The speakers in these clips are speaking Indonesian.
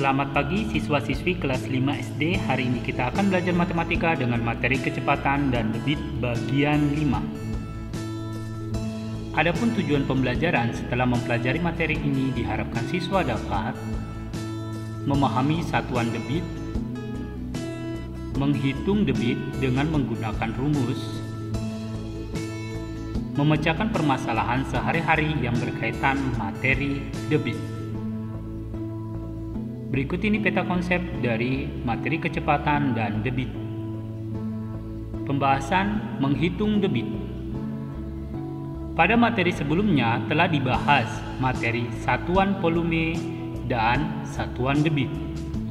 Selamat pagi siswa-siswi kelas 5 SD. Hari ini kita akan belajar matematika dengan materi kecepatan dan debit bagian 5. Adapun tujuan pembelajaran setelah mempelajari materi ini diharapkan siswa dapat memahami satuan debit, menghitung debit dengan menggunakan rumus, memecahkan permasalahan sehari-hari yang berkaitan materi debit. Berikut ini peta konsep dari materi kecepatan dan debit. Pembahasan menghitung debit. Pada materi sebelumnya telah dibahas materi satuan volume dan satuan debit.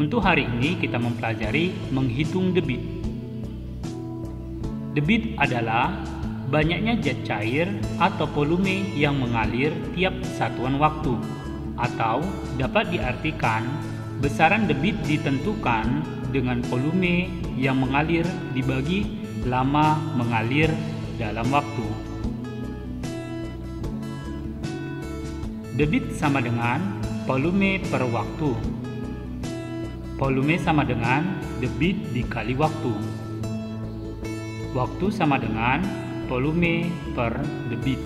Untuk hari ini kita mempelajari menghitung debit. Debit adalah banyaknya zat cair atau volume yang mengalir tiap satuan waktu, atau dapat diartikan besaran debit ditentukan dengan volume yang mengalir dibagi lama mengalir dalam waktu. Debit sama dengan volume per waktu. Volume sama dengan debit dikali waktu. Waktu sama dengan volume per debit.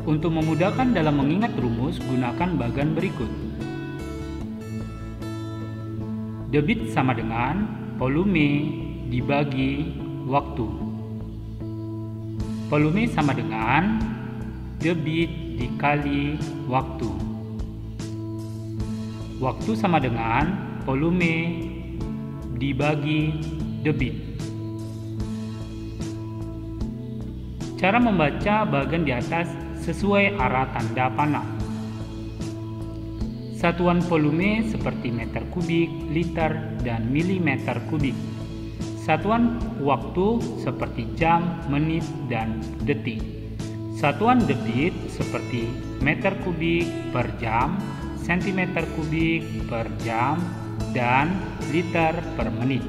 Untuk memudahkan dalam mengingat rumus, gunakan bagan berikut. Debit sama dengan volume dibagi waktu. Volume sama dengan debit dikali waktu. Waktu sama dengan volume dibagi debit. Cara membaca bagian di atas sesuai arah tanda panah. Satuan volume seperti meter kubik, liter, dan milimeter kubik. Satuan waktu seperti jam, menit, dan detik. Satuan debit seperti meter kubik per jam, sentimeter kubik per jam, dan liter per menit.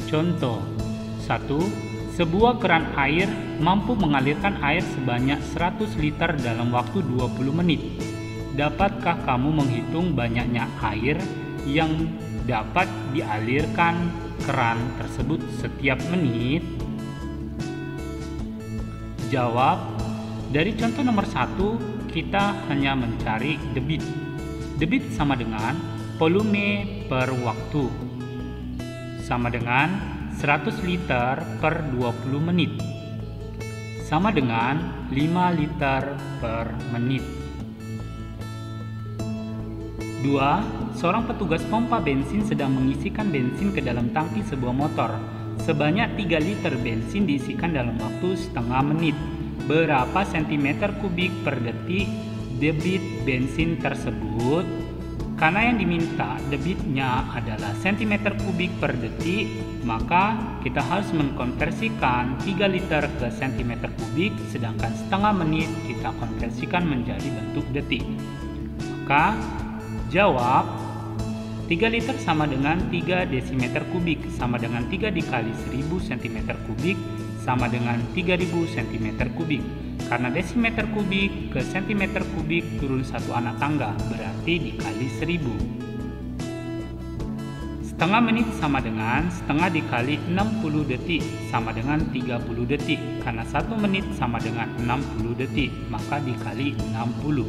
Contoh 1. Sebuah keran air mampu mengalirkan air sebanyak 100 liter dalam waktu 20 menit. Dapatkah kamu menghitung banyaknya air yang dapat dialirkan keran tersebut setiap menit? Jawab. Dari contoh nomor 1, kita hanya mencari debit. Debit sama dengan volume per waktu, sama dengan 100 liter per 20 menit, sama dengan 5 liter per menit. 2. Seorang petugas pompa bensin sedang mengisikan bensin ke dalam tangki sebuah motor. Sebanyak 3 liter bensin diisikan dalam waktu setengah menit. Berapa sentimeter kubik per detik debit bensin tersebut? Karena yang diminta debitnya adalah sentimeter kubik per detik, maka kita harus mengkonversikan 3 liter ke sentimeter kubik, sedangkan setengah menit kita konversikan menjadi bentuk detik. Maka jawab 3 liter sama dengan 3 desimeter kubik, sama dengan 3 dikali 1000 cm kubik, sama dengan 3000 cm kubik. Karena desimeter kubik ke sentimeter kubik turun satu anak tangga, berarti dikali 1000. Setengah menit sama dengan setengah dikali 60 detik, sama dengan 30 detik. Karena 1 menit sama dengan 60 detik, maka dikali 60.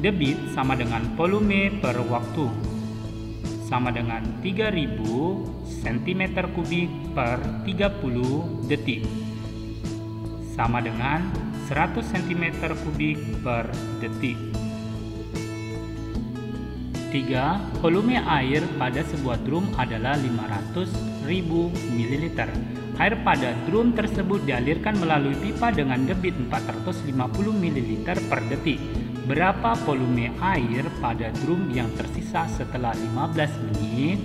Debit sama dengan volume per waktu, sama dengan 3000 cm kubik per 30 detik, sama dengan 100 cm kubik per detik. 3. Volume air pada sebuah drum adalah 500.000 ml. Air pada drum tersebut dialirkan melalui pipa dengan debit 450 ml per detik. Berapa volume air pada drum yang tersisa setelah 15 menit?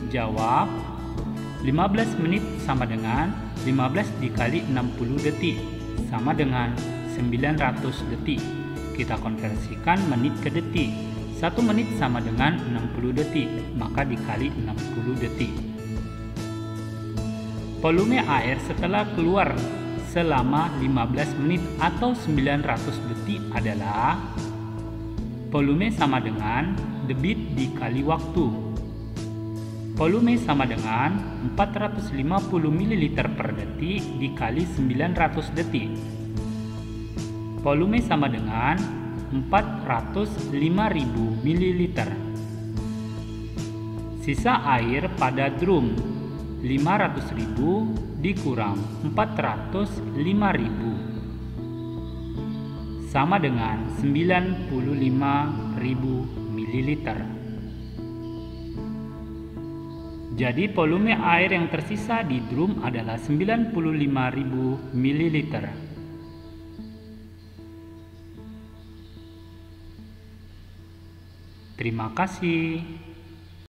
Jawab. 15 menit sama dengan 15 dikali 60 detik, sama dengan 900 detik. Kita konversikan menit ke detik. 1 menit sama dengan 60 detik, maka dikali 60 detik. Volume air setelah keluar selama 15 menit atau 900 detik adalah volume sama dengan debit dikali waktu. Volume sama dengan 450 ml per detik dikali 900 detik. Volume sama dengan 405.000 ml. Sisa air pada drum 500.000 dikurang 405.000 sama dengan 95.000 ml. Jadi volume air yang tersisa di drum adalah 95.000 ml. Terima kasih.